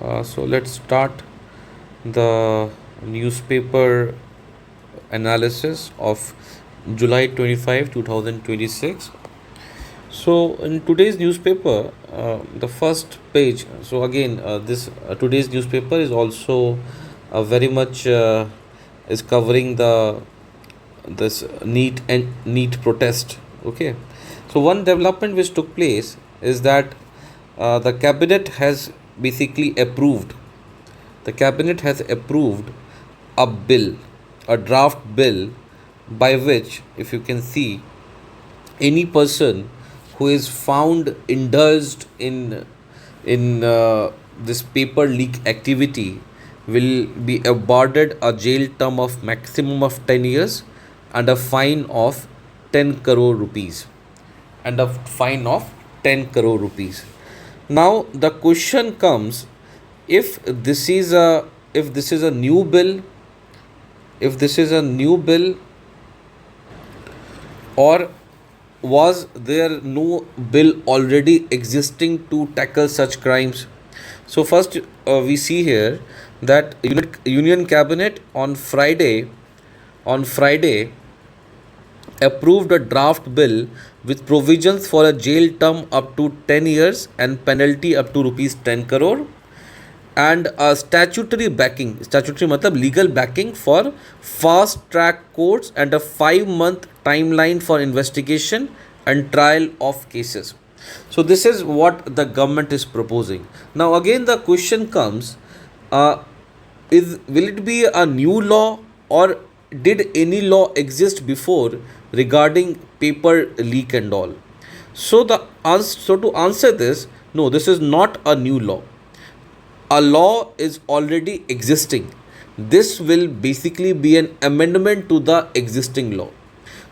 So let's start the newspaper analysis of July 25, 2026. So in today's newspaper, the first page. So again, this today's newspaper is also very much is covering the this neat protest. Okay, so one development which took place is that the cabinet has basically approved. The cabinet has approved a bill, a draft bill, by which, if you can see, any person who is found indulged in this paper leak activity will be awarded a jail term of maximum of 10 years and a fine of 10 crore rupees and a fine of 10 crore rupees. Now the question comes, if this is a if this is a new bill, if this is a new bill, or was there no bill already existing to tackle such crimes? So first, we see here that Union Cabinet on Friday approved a draft bill with provisions for a jail term up to 10 years and penalty up to rupees 10 crore, and a statutory matlab legal backing for fast track courts and a 5-month timeline for investigation and trial of cases. So this is what the government is proposing. Now again the question comes, uh, is will it be a new law, or did any law exist before regarding paper leak and all? So to answer this, no, this is not a new law. A law is already existing. This will basically be an amendment to the existing law.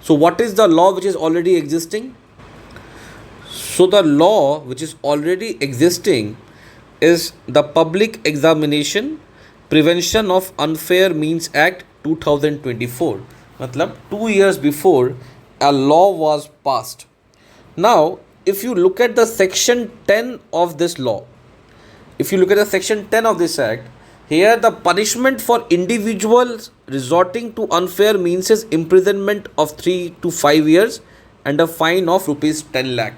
So what is the law which is already existing? So the law which is already existing is the Public Examination Prevention of Unfair Means Act 2024. Matlab 2 years before a law was passed. Now, if you look at the section 10 of this law, if you look at the section 10 of this act, here the punishment for individuals resorting to unfair means is imprisonment of 3 to 5 years and a fine of rupees 10 lakh.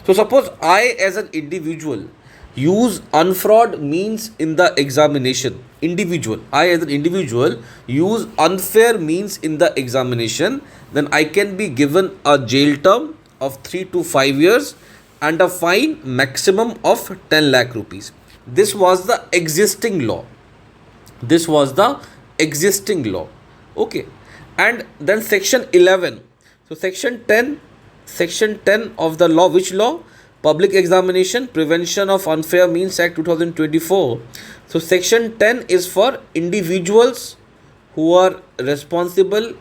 So suppose I as an individual use unfraud means in the examination. I as an individual use unfair means in the examination, then I can be given a jail term of 3 to 5 years and a fine maximum of 10 lakh rupees. This was the existing law. Okay. And then section 11. So section 10 of the law, which law? Public Examination Prevention of Unfair Means Act 2024. So section 10 is for individuals who are responsible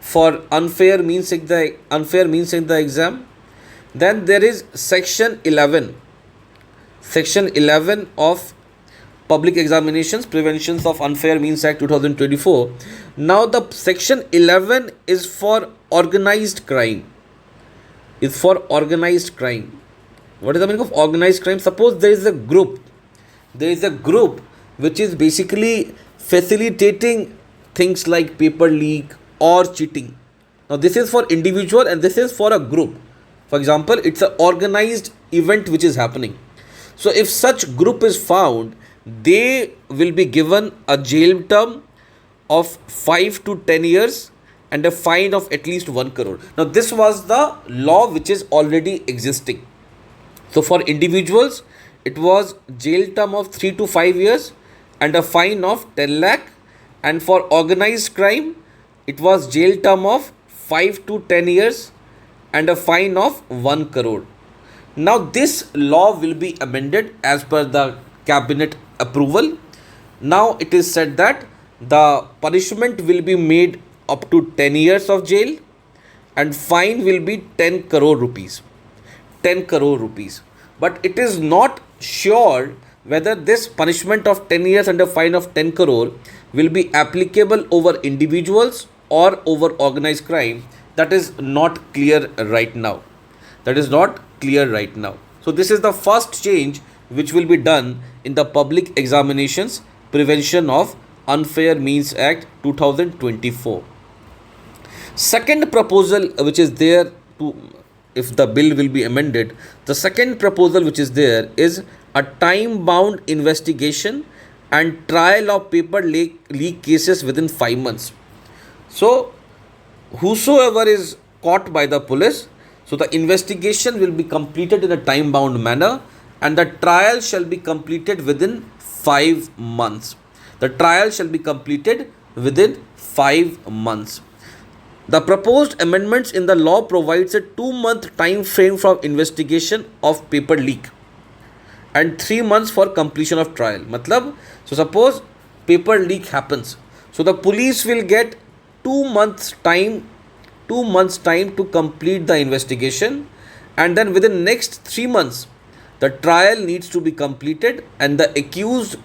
for unfair means in the exam. Then there is section 11 of Public Examinations Preventions of Unfair Means Act 2024. Now the section 11 is for organized crime. What is the meaning of organized crime? Suppose there is a group which is basically facilitating things like paper leak or cheating. Now this is for individual and this is for a group. For example, it's an organized event which is happening. So if such group is found, they will be given a jail term of 5 to 10 years and a fine of at least 1 crore. Now this was the law which is already existing. So for individuals, it was jail term of 3 to 5 years and a fine of 10 lakh. And for organized crime, it was jail term of 5 to 10 years and a fine of 1 crore. Now this law will be amended as per the cabinet approval. Now it is said that the punishment will be made up to 10 years of jail and fine will be 10 crore rupees. But it is not sure whether this punishment of 10 years and a fine of 10 crore will be applicable over individuals or over organized crime. That is not clear right now. So this is the first change which will be done in the Public Examinations Prevention of Unfair Means Act 2024. Second proposal which is there to, if the bill will be amended, the second proposal which is there is a time bound investigation and trial of paper leak cases within 5 months. So whosoever is caught by the police, so the investigation will be completed in a time bound manner and the trial shall be completed within 5 months. The trial shall be completed within 5 months. The proposed amendments in the law provides a 2-month time frame from investigation of paper leak and 3 months for completion of trial. Matlab, so suppose paper leak happens, so the police will get 2 months time to complete the investigation, and then within next 3 months the trial needs to be completed and the accused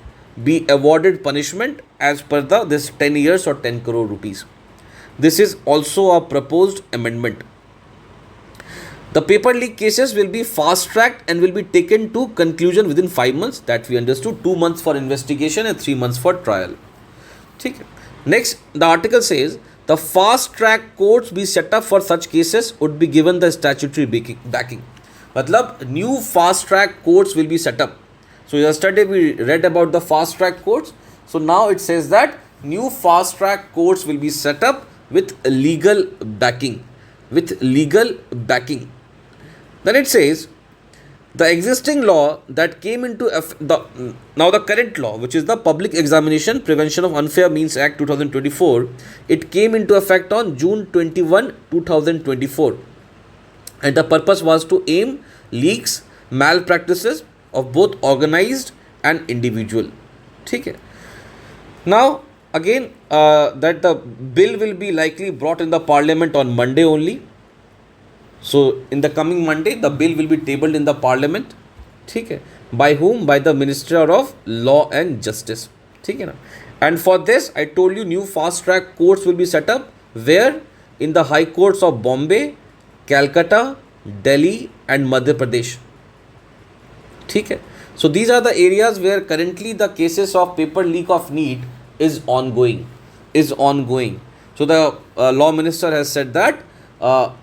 be awarded punishment as per this 10 years or 10 crore rupees. This is also a proposed amendment. The paper leak cases will be fast tracked and will be taken to conclusion within 5 months. That we understood. 2 months for investigation and 3 months for trial. Next, the article says the fast track courts be set up for such cases would be given the statutory backing. Matlab, new fast track courts will be set up. So yesterday we read about the fast track courts. So now it says that new fast track courts will be set up with legal backing. Then it says the existing law that came into the current law, which is the Public Examination Prevention of Unfair Means Act 2024, it came into effect on June 21, 2024, and the purpose was to aim leaks, malpractices of both organized and individual. Okay. Now again, that the bill will be likely brought in the parliament on Monday only. So in the coming Monday, the bill will be tabled in the parliament. Okay. By whom? By the Minister of Law and Justice. Okay. And for this, I told you new fast track courts will be set up. Where? In the high courts of Bombay, Calcutta, Delhi and Madhya Pradesh. Okay. So these are the areas where currently the cases of paper leak of NEET is ongoing. So the law minister has said that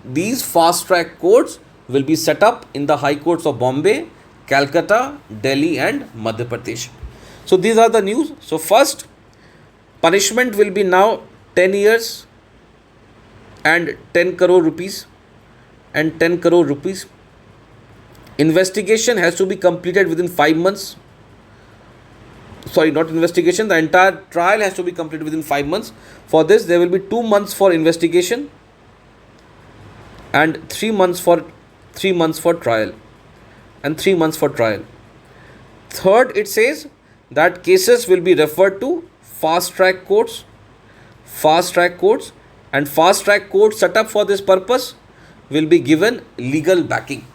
these fast track courts will be set up in the high courts of Bombay, Calcutta, Delhi and Madhya Pradesh. So these are the news. So first, punishment will be now 10 years and 10 crore rupees and 10 crore rupees. Investigation has to be completed within 5 months. Sorry, not investigation. The entire trial has to be completed within 5 months. For this, there will be 2 months for investigation and 3 months for trial. Third, it says that cases will be referred to fast track courts, and fast track courts set up for this purpose will be given legal backing.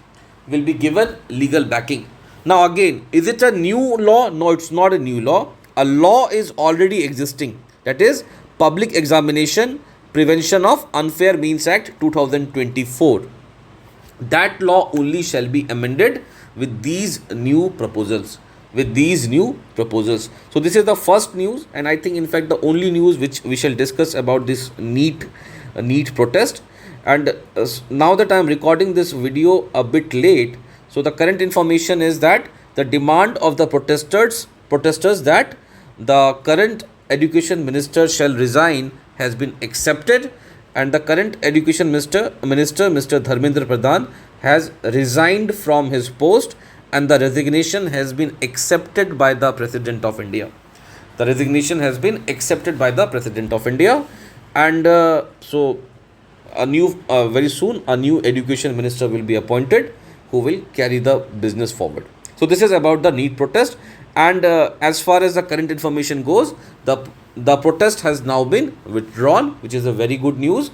Now again, is it a new law? No, it's not a new law. A law is already existing. That is Public Examination Prevention of Unfair Means Act 2024. That law only shall be amended with these new proposals. So this is the first news, and I think in fact the only news which we shall discuss about this NEET protest. And now that I am recording this video a bit late, so the current information is that the demand of the protesters that the current education minister shall resign has been accepted, and the current education minister Mr. Dharmendra Pradhan has resigned from his post, and the resignation has been accepted by the President of India. And so very soon a new education minister will be appointed who will carry the business forward. So this is about the NEET protest, and as far as the current information goes, the protest has now been withdrawn, which is a very good news,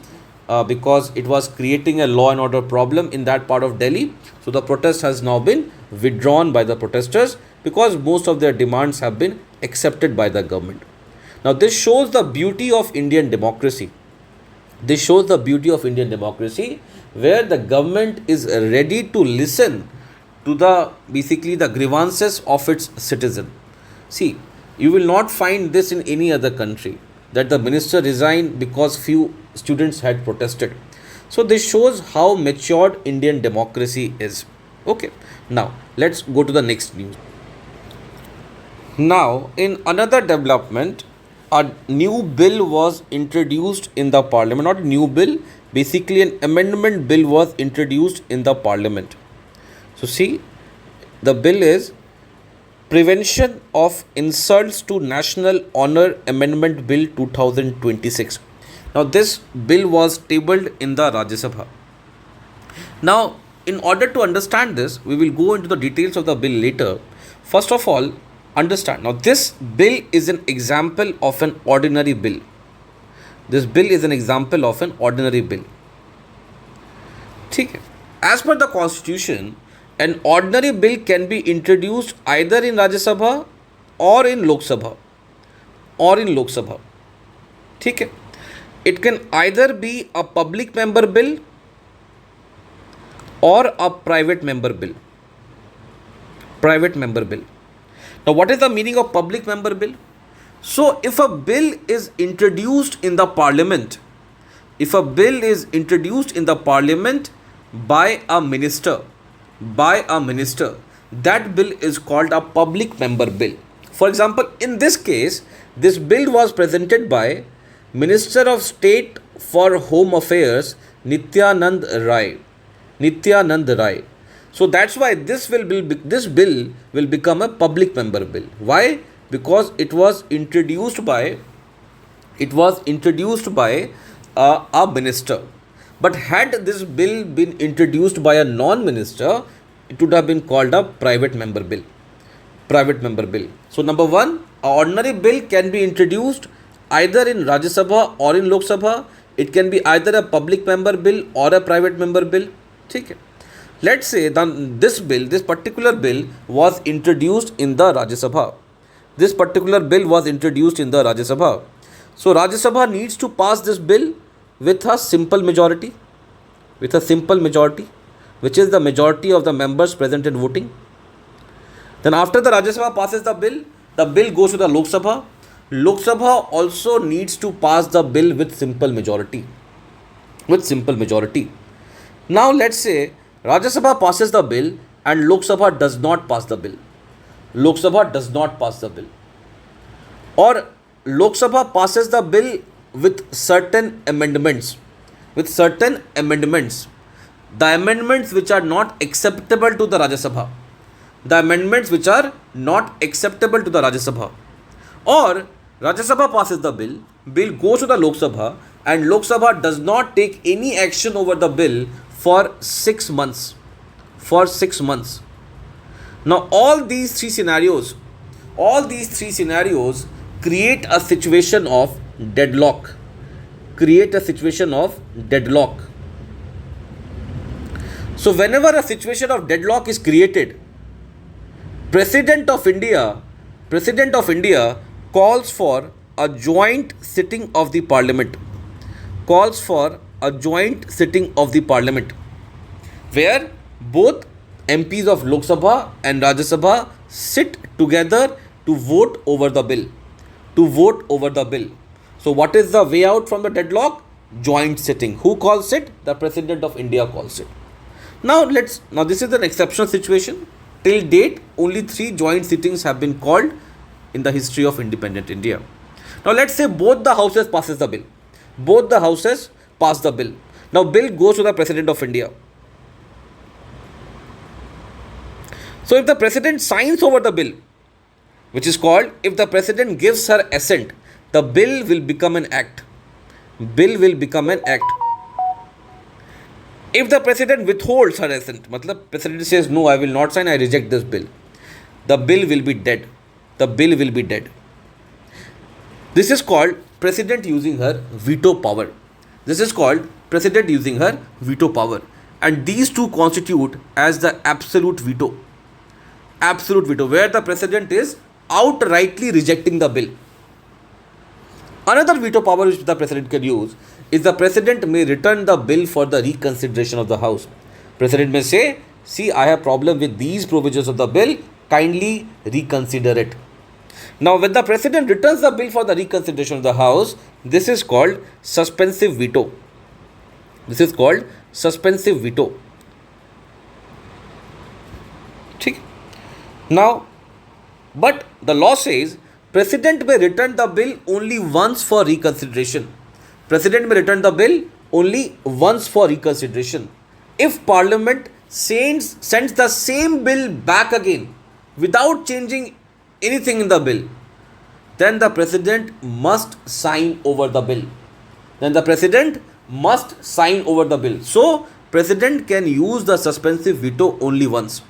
because it was creating a law and order problem in that part of Delhi. So the protest has now been withdrawn by the protesters because most of their demands have been accepted by the government. Now this shows the beauty of Indian democracy. Where the government is ready to listen to the basically the grievances of its citizen. See, you will not find this in any other country that the minister resigned because few students had protested. So this shows how matured Indian democracy is. Okay, now let's go to the next news. Now, in another development, a new bill was introduced in the parliament. Not a new bill, basically an amendment bill was introduced in the parliament. So, see, the bill is Prevention of Insults to National Honor Amendment Bill 2026. Now, this bill was tabled in the Rajya Sabha. Now, in order to understand this, we will go into the details of the bill later. First of all, understand. Now, this bill is an example of an ordinary bill. This bill is an example of an ordinary bill. ठीक है. As per the constitution, an ordinary bill can be introduced either in Rajya Sabha or in Lok Sabha. ठीक है. It can either be a public member bill or a private member bill. Now, what is the meaning of public member bill? So, if a bill is introduced in the parliament, by a minister, that bill is called a public member bill. For example, in this case, this bill was presented by Minister of State for Home Affairs, Nityanand Rai. So that's why this bill will become a public member bill. Why? Because it was introduced by a minister. But had this bill been introduced by a non-minister, it would have been called a private member bill. So number one, an ordinary bill can be introduced either in Rajya Sabha or in Lok Sabha. It can be either a public member bill or a private member bill. ठीक है. Let's say this particular bill was introduced in the Rajya Sabha. So Rajya Sabha needs to pass this bill with a simple majority, which is the majority of the members present and voting. Then after the Rajya Sabha passes the bill goes to the Lok Sabha. Lok Sabha also needs to pass the bill with simple majority. Now let's say Rajya Sabha passes the bill and Lok Sabha does not pass the bill. Or Lok Sabha passes the bill with certain amendments. The amendments which are not acceptable to the Rajya Sabha. Or Rajya Sabha passes the bill goes to the Lok Sabha, and Lok Sabha does not take any action over the bill for 6 months. Now all these three scenarios create a situation of deadlock. So whenever a situation of deadlock is created, President of India calls for a joint sitting of the parliament. Where both MPs of Lok Sabha and Rajya Sabha sit together to vote over the bill. So what is the way out from the deadlock? Joint sitting. Who calls it? The President of India calls it. Now this is an exceptional situation. Till date, only 3 joint sittings have been called in the history of independent India. Now let's say both the houses pass the bill. Now bill goes to the President of India. So if the President signs over the bill, which is called, if the President gives her assent, the bill will become an act. If the President withholds her assent, President says, no, I will not sign, I reject this bill, the bill will be dead. This is called President using her veto power. And these two constitute as the absolute veto, where the President is outrightly rejecting the bill. Another veto power which the President can use is the President may return the bill for the reconsideration of the House. President may say, see, I have problem with these provisions of the bill, kindly reconsider it. Now, when the President returns the bill for the reconsideration of the House, this is called suspensive veto. This is called suspensive veto. ठीक? Now, but the law says President may return the bill only once for reconsideration. President may return the bill only once for reconsideration. If Parliament sends the same bill back again without changing anything in the bill, then the President must sign over the bill. Then the President must sign over the bill. So, President can use the suspensive veto only once.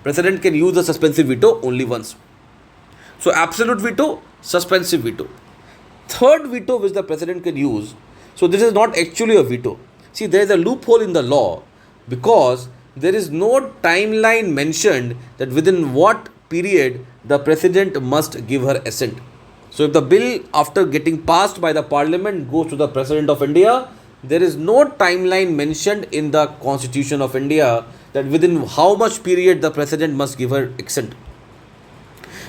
President can use the suspensive veto only once. So, absolute veto, suspensive veto. Third veto which the President can use. So, this is not actually a veto. See, there is a loophole in the law because there is no timeline mentioned that within what period the President must give her assent. So, if the bill after getting passed by the Parliament goes to the President of India, there is no timeline mentioned in the Constitution of India that within how much period the President must give her assent.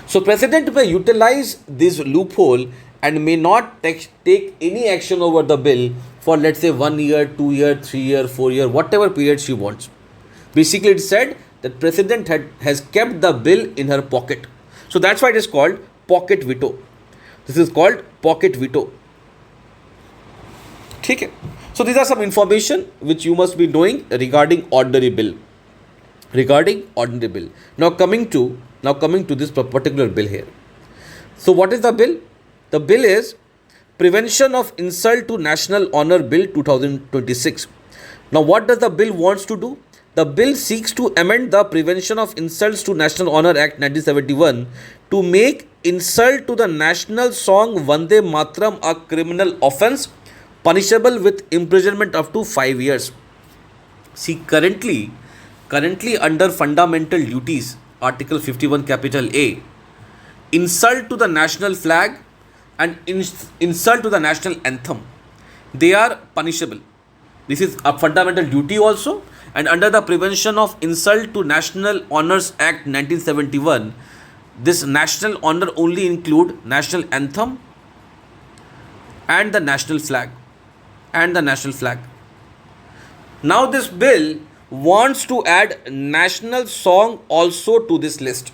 So, President may utilize this loophole and may not take any action over the bill for, let's say, 1 year, 2 year, 3 year, 4 year, whatever period she wants. Basically, it said that President has kept the bill in her pocket. So, that's why it is called pocket veto. This is called pocket veto. Okay. So, these are some information which you must be knowing regarding ordinary bill. Now coming to this particular bill here. So, what is the bill? The bill is Prevention of Insult to National Honor Bill 2026. Now, what does the bill wants to do? The bill seeks to amend the Prevention of Insults to National Honor Act 1971 to make insult to the national song Vande Mataram a criminal offence punishable with imprisonment up to 5 years. See, currently under fundamental duties, Article 51 capital A, insult to the national flag and insult to the national anthem, they are punishable. This is a fundamental duty also, and under the Prevention of Insult to National Honors Act 1971, this national honor only include national anthem and the national flag. Now this bill wants to add national song also to this list.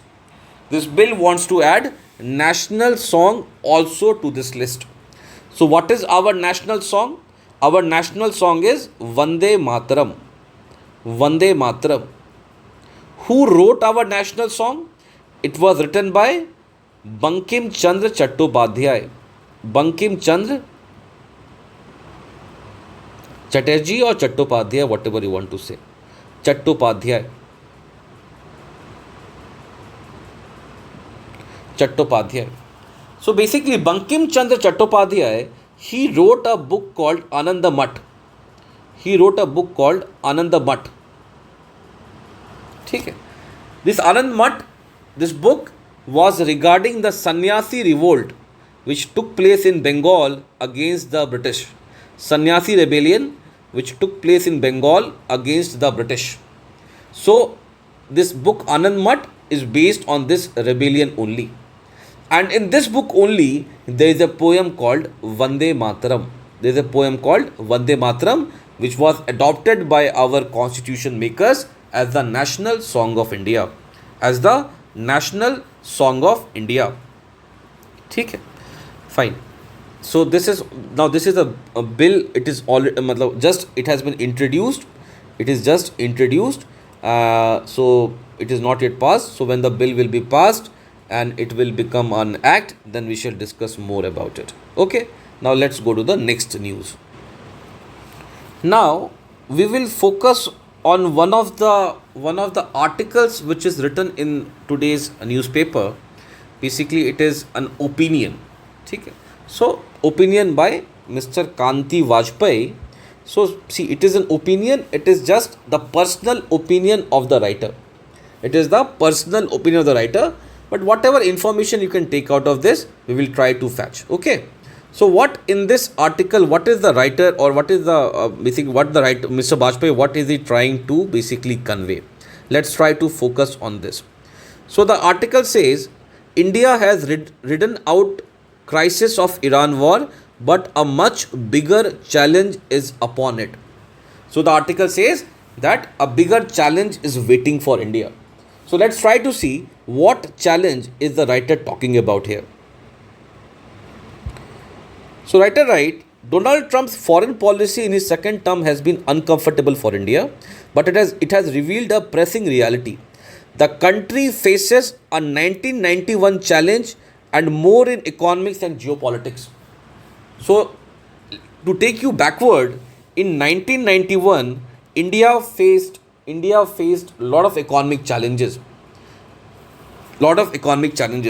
This bill wants to add national song also to this list. So what is our national song? Our national song is Vande Mataram. Vande Mataram. Who wrote our national song? It was written by Bankim Chandra Chattopadhyay. Bankim Chandra Chatterjee or Chattopadhyay, whatever you want to say. Chattopadhyay. So basically, Bankim Chandra Chattopadhyay, he wrote a book called Ananda Math. Okay. This Anand Math, this book was regarding the Sannyasi revolt which took place in Bengal against the British. Sannyasi rebellion which took place in Bengal against the British. So, this book Anand Math is based on this rebellion only. And in this book only, there is a poem called Vande Mataram. Which was adopted by our constitution makers as the national song of India. Okay? Fine. So this is a bill. It is already it has been introduced. It is just introduced. So it is not yet passed. So when the bill will be passed and it will become an act, then we shall discuss more about it. Okay. Now let's go to the next news. Now we will focus on one of the articles which is written in today's newspaper. Basically, it is an opinion. Okay. So opinion by Mr. Kanti Vajpayee. So see, it is an opinion. It is just the personal opinion of the writer. But whatever information you can take out of this, we will try to fetch. Okay. So what in this article, what is the writer or what is the basically what the writer, Mr. Vajpayee, what is he trying to basically convey? Let's try to focus on this. So the article says India has ridden out crisis of Iran war, but a much bigger challenge is upon it. So the article says that a bigger challenge is waiting for India. So let's try to see what challenge is the writer talking about here. So writer write, Donald Trump's foreign policy in his second term has been uncomfortable for India, but it has revealed a pressing reality. The country faces a 1991 challenge and more in economics and geopolitics. So to take you backward, in 1991, India faced a lot of economic challenges.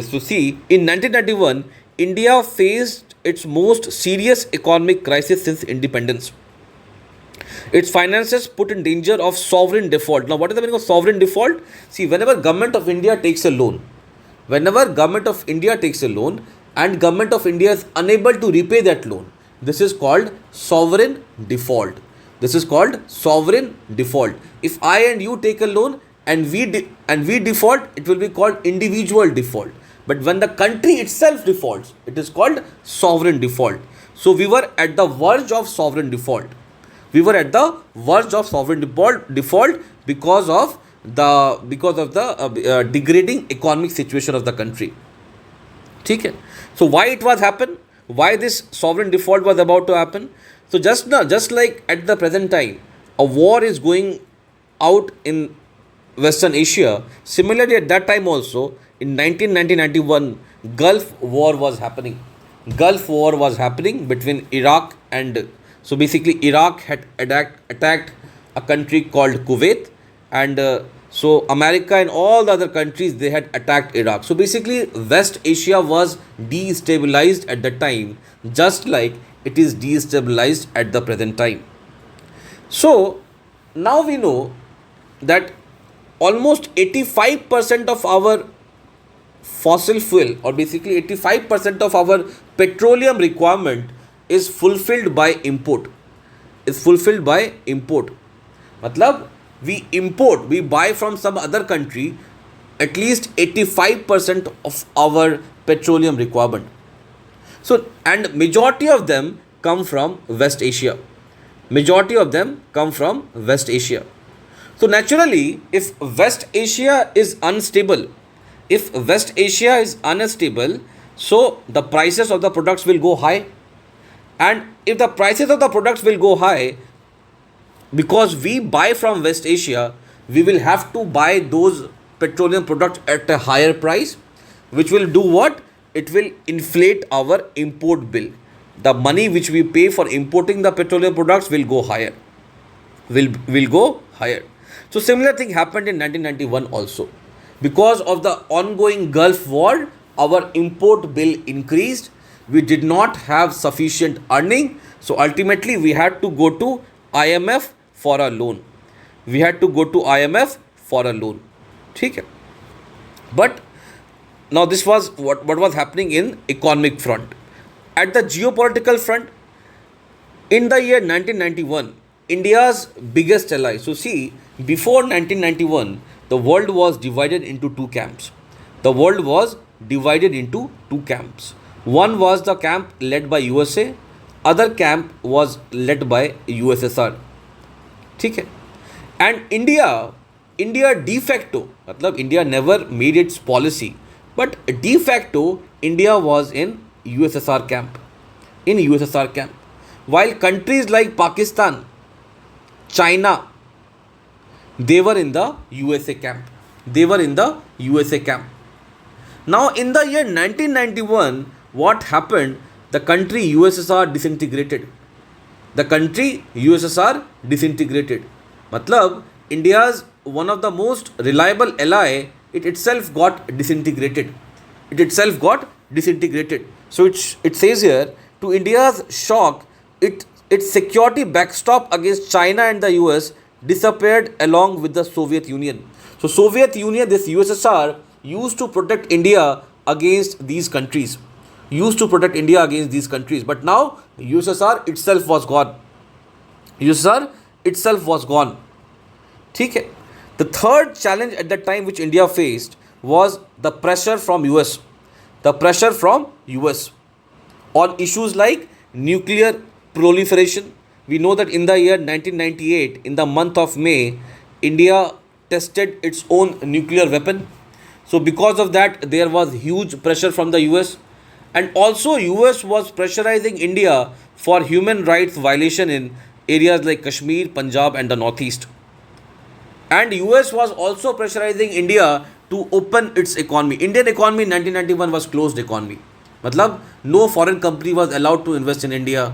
So see, in 1991, India faced its most serious economic crisis since independence. Its finances put in danger of sovereign default. Now, what is the meaning of sovereign default? See, whenever government of India takes a loan, and government of India is unable to repay that loan, this is called sovereign default. If I and you take a loan and we default, it will be called individual default. But when the country itself defaults, it is called sovereign default. So we were at the verge of sovereign default. Default because of the degrading economic situation of the country. Okay. So why it was happen? Why this sovereign default was about to happen? So just like at the present time, a war is going out in Western Asia. Similarly, at that time also, in 1991, Gulf War was happening. Between Iraq and, so basically Iraq had attacked a country called Kuwait, and so America and all the other countries, they had attacked Iraq. So basically West Asia was destabilized at the time, just like it is destabilized at the present time. So now we know that almost 85% of our fossil fuel, or basically 85% of our petroleum requirement is fulfilled by import. Matlab, we buy from some other country at least 85% of our petroleum requirement. So, and majority of them come from West Asia. So naturally, if West Asia is unstable, so the prices of the products will go high. And if the prices of the products will go high, because we buy from West Asia, we will have to buy those petroleum products at a higher price, which will do what? It will inflate our import bill. The money which we pay for importing the petroleum products will go higher. So similar thing happened in 1991 also. Because of the ongoing Gulf War, our import bill increased. We did not have sufficient earning. So ultimately we had to go to IMF for a loan. Okay. But now this was what was happening in economic front. At the geopolitical front, in the year 1991, India's biggest ally. So see, before 1991, the world was divided into two camps. One was the camp led by USA, other camp was led by USSR. Okay. And India de facto, matlab India never made its policy, but de facto India was in USSR camp. While countries like Pakistan, China, they were in the USA camp. Now in the year 1991, what happened? The country USSR disintegrated. Matlab, India's one of the most reliable ally, it itself got disintegrated. So it says here, to India's shock, its security backstop against China and the US disappeared along with the Soviet Union. So Soviet Union, this USSR, used to protect India against these countries. But now USSR itself was gone. Okay. The third challenge at that time which India faced was the pressure from US. The pressure from US on issues like nuclear proliferation. We know that in the year 1998, in the month of May, India tested its own nuclear weapon. So because of that, there was huge pressure from the US, and also US was pressurizing India for human rights violation in areas like Kashmir, Punjab, and the Northeast. And US was also pressurizing India to open its economy. Indian economy in 1991 was closed economy. Matlab, no foreign company was allowed to invest in India.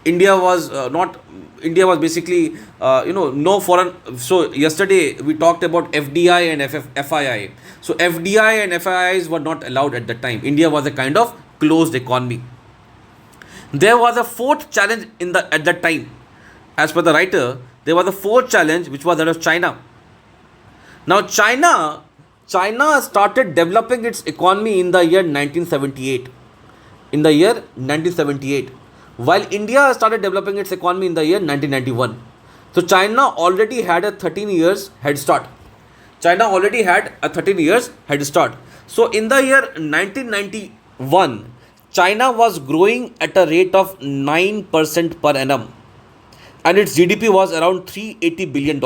India was not. India was basically, no foreign. So yesterday we talked about FDI and FII. So FDI and FIIs were not allowed at that time. India was a kind of closed economy. There was a fourth challenge at that time. As per the writer, there was a fourth challenge which was that of China. Now China started developing its economy in the year 1978. In the year 1978, while India started developing its economy in the year 1991. So China already had a 13 years head start. China already had a 13 years head start. So in the year 1991, China was growing at a rate of 9% per annum, and its GDP was around $380 billion,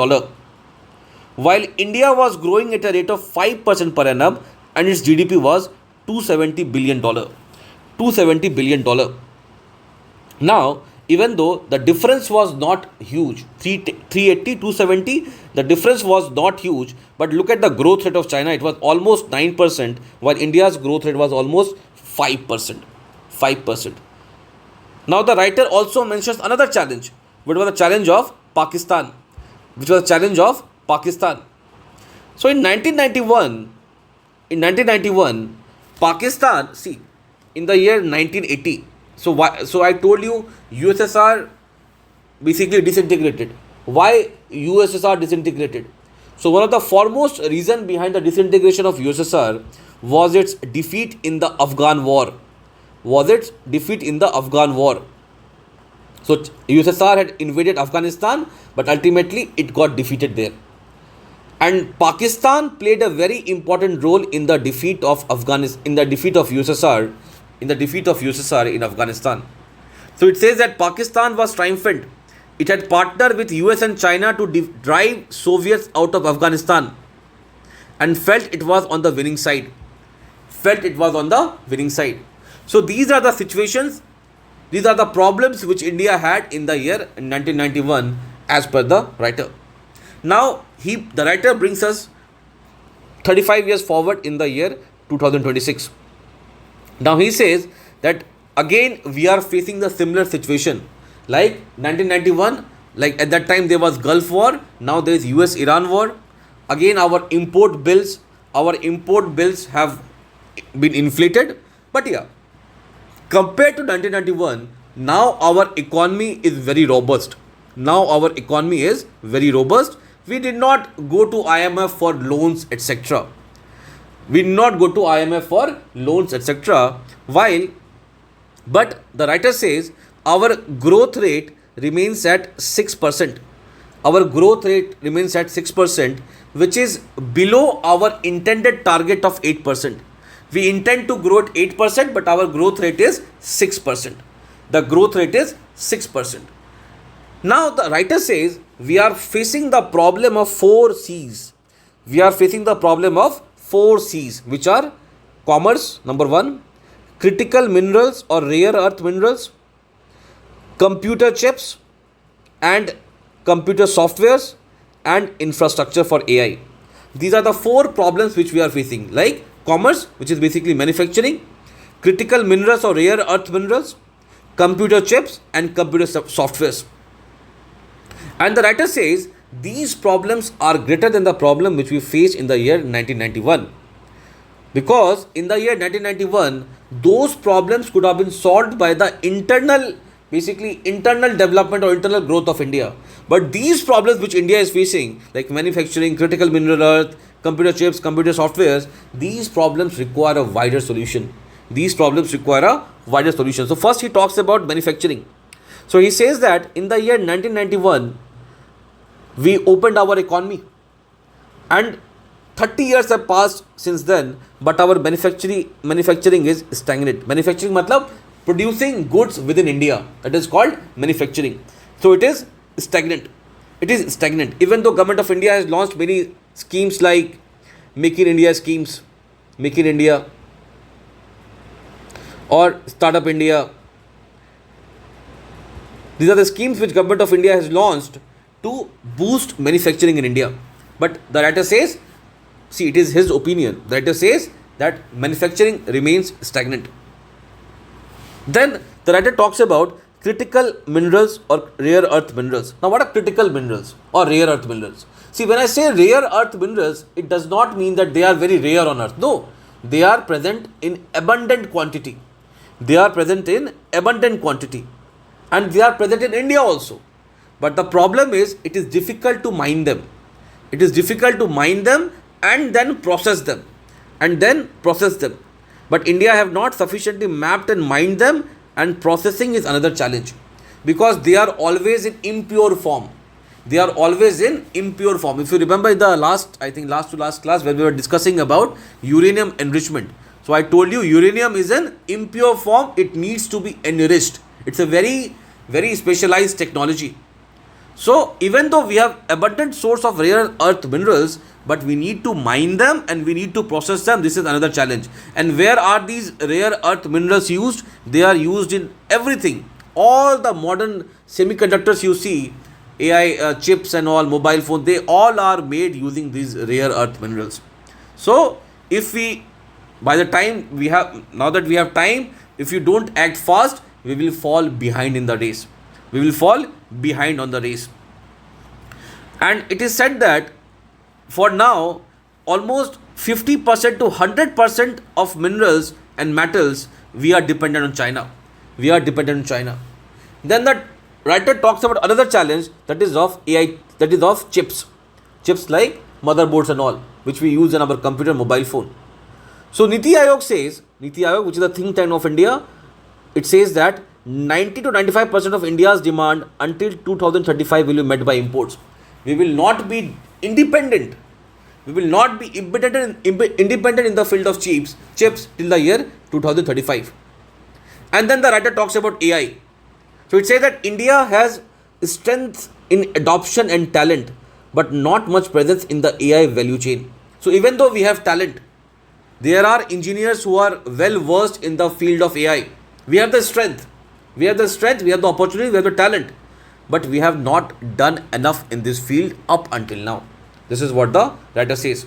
while India was growing at a rate of 5% per annum, and its GDP was $270 billion. $270 billion. Now, even though the difference was not huge, 380, 270, the difference was not huge, but look at the growth rate of China, it was almost 9%, while India's growth rate was almost 5%. 5%. Now, the writer also mentions another challenge, which was the challenge of Pakistan. So, in 1991, Pakistan, see, in the year 1980, so I told you USSR basically disintegrated. Why USSR disintegrated? So one of the foremost reason behind the disintegration of USSR was its defeat in the Afghan war. So USSR had invaded Afghanistan, but ultimately it got defeated there. And Pakistan played a very important role in the defeat of USSR in Afghanistan. So it says that Pakistan was triumphant. It had partnered with US and China to drive Soviets out of Afghanistan, and felt it was on the winning side. So these are the situations, these are the problems which India had in the year 1991 as per the writer. Now the writer brings us 35 years forward in the year 2026. Now he says that again we are facing the similar situation like 1991, like at that time there was Gulf War, now there is US-Iran war. Again our import bills have been inflated, but yeah, compared to 1991, now our economy is very robust. We did not go to IMF for loans, etc. But the writer says our growth rate remains at 6%. Which is below our intended target of 8%. We intend to grow at 8%, but our growth rate is 6%. Now the writer says we are facing the problem of 4 C's. Which are commerce, number 1, critical minerals or rare earth minerals, computer chips and computer softwares, and infrastructure for AI. These are the 4 problems which we are facing, like commerce, which is basically manufacturing, critical minerals or rare earth minerals, computer chips and computer softwares. And the writer says these problems are greater than the problem which we faced in the year 1991. Because in the year 1991, those problems could have been solved by the internal development or internal growth of India. But these problems which India is facing, like manufacturing, critical mineral earth, computer chips, computer softwares, these problems require a wider solution. So first he talks about manufacturing. So he says that in the year 1991, we opened our economy. And 30 years have passed since then, but our manufacturing is stagnant. Manufacturing matlab producing goods within India. That is called manufacturing. So it is stagnant. It is stagnant. Even though Government of India has launched many schemes like Make in India schemes, Make in India or Startup India. These are the schemes which Government of India has launched to boost manufacturing in India. But the writer says, see, it is his opinion. The writer says that manufacturing remains stagnant. Then the writer talks about critical minerals or rare earth minerals. Now, what are critical minerals or rare earth minerals? See, when I say rare earth minerals, it does not mean that they are very rare on earth. No, they are present in abundant quantity. They are present in abundant quantity. And they are present in India also. But the problem is, it is difficult to mine them. It is difficult to mine them and then process them. But India have not sufficiently mapped and mined them, and processing is another challenge because they are always in impure form. If you remember in the last to last class when we were discussing about uranium enrichment. So I told you uranium is an impure form. It needs to be enriched. It's a very, very specialized technology. So even though we have abundant source of rare earth minerals, but we need to mine them and we need to process them. This is another challenge. And where are these rare earth minerals used? They are used in everything. All the modern semiconductors you see, AI chips and all, mobile phones, they all are made using these rare earth minerals. So if we, by the time we have, now that we have time, if you don't act fast, we will fall behind in the race. We will fall behind on the race. And it is said that for now, almost 50% to 100% of minerals and metals, we are dependent on China. Then the writer talks about another challenge, that is of AI, that is of chips. Chips like motherboards and all, which we use in our computer, mobile phone. So Niti Aayog says, which is the think tank of India, it says that 90 to 95% of India's demand until 2035 will be met by imports. We will not be independent. We will not be independent in the field of chips till the year 2035. And then the writer talks about AI. So it says that India has strength in adoption and talent, but not much presence in the AI value chain. So even though we have talent, there are engineers who are well versed in the field of AI. We have the strength, we have the opportunity, we have the talent, but we have not done enough in this field up until now. This is what the writer says.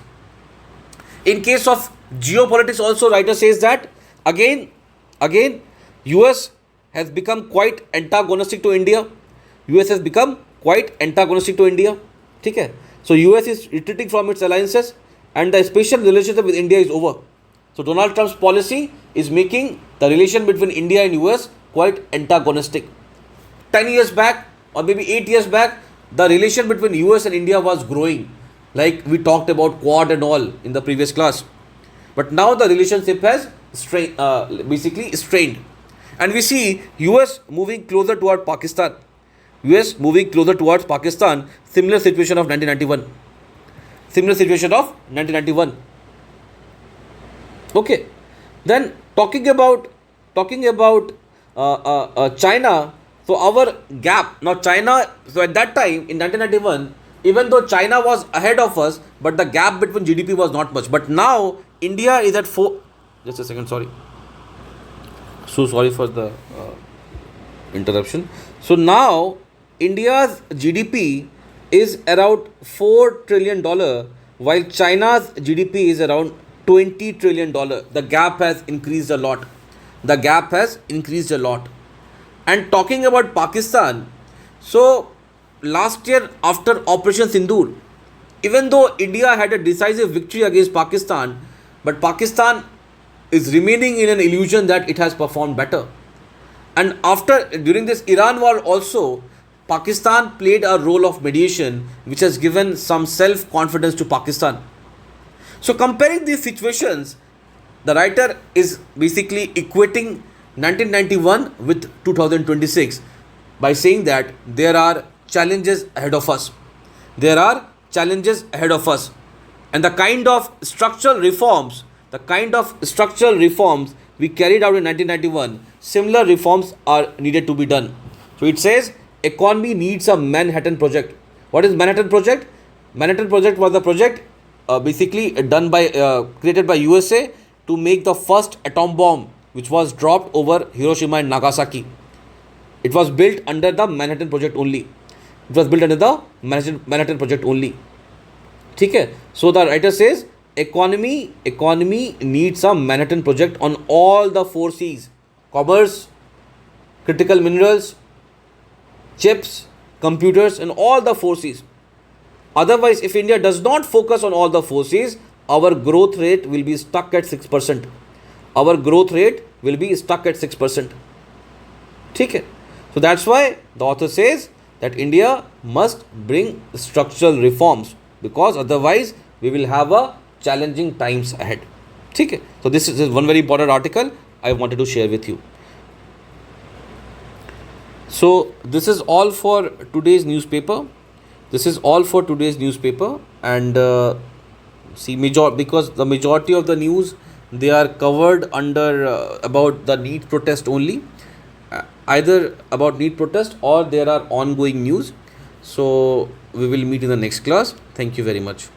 In case of geopolitics also, writer says that again US has become quite antagonistic to India. Okay? So US is retreating from its alliances and the special relationship with India is over. So Donald Trump's policy is making the relation between India and US quite antagonistic. 10 years back or maybe 8 years back, the relation between US and India was growing. Like we talked about Quad and all in the previous class. But now the relationship has basically strained. And we see US moving closer towards Pakistan. Similar situation of 1991. Okay. Then talking about China. So our gap, now China, so at that time in 1991, even though China was ahead of us, but the gap between GDP was not much. But now India is at 4, just a second, sorry. So sorry for the interruption. So now India's GDP is around $4 trillion, while China's GDP is around $20 trillion. The gap has increased a lot. And talking about Pakistan, so last year after Operation Sindoor, even though India had a decisive victory against Pakistan, but Pakistan is remaining in an illusion that it has performed better. And during this Iran war also, Pakistan played a role of mediation, which has given some self-confidence to Pakistan. So comparing these situations, the writer is basically equating 1991 with 2026 by saying that there are challenges ahead of us. And the kind of structural reforms, we carried out in 1991, similar reforms are needed to be done. So it says economy needs a Manhattan Project. What is Manhattan Project? Manhattan Project was the project basically done by created by USA to make the first atom bomb, which was dropped over Hiroshima and Nagasaki. It was built under the Manhattan Project only. Manhattan Project only. ठीक है. So the writer says economy needs a Manhattan Project on all the 4 C's: commerce, critical minerals, chips, computers, and all the 4 C's. Otherwise, if India does not focus on all the 4 C's, our growth rate will be stuck at 6%. Our growth rate will be stuck at 6%. ठीक है. So that's why the author says that India must bring structural reforms, because otherwise we will have a challenging times ahead. ठीक है. So this is one very important article I wanted to share with you. So this is all for today's newspaper. And because the majority of the news, they are covered under about the NEET protest only, either about NEET protest or there are ongoing news. So we will meet in the next class. Thank you very much.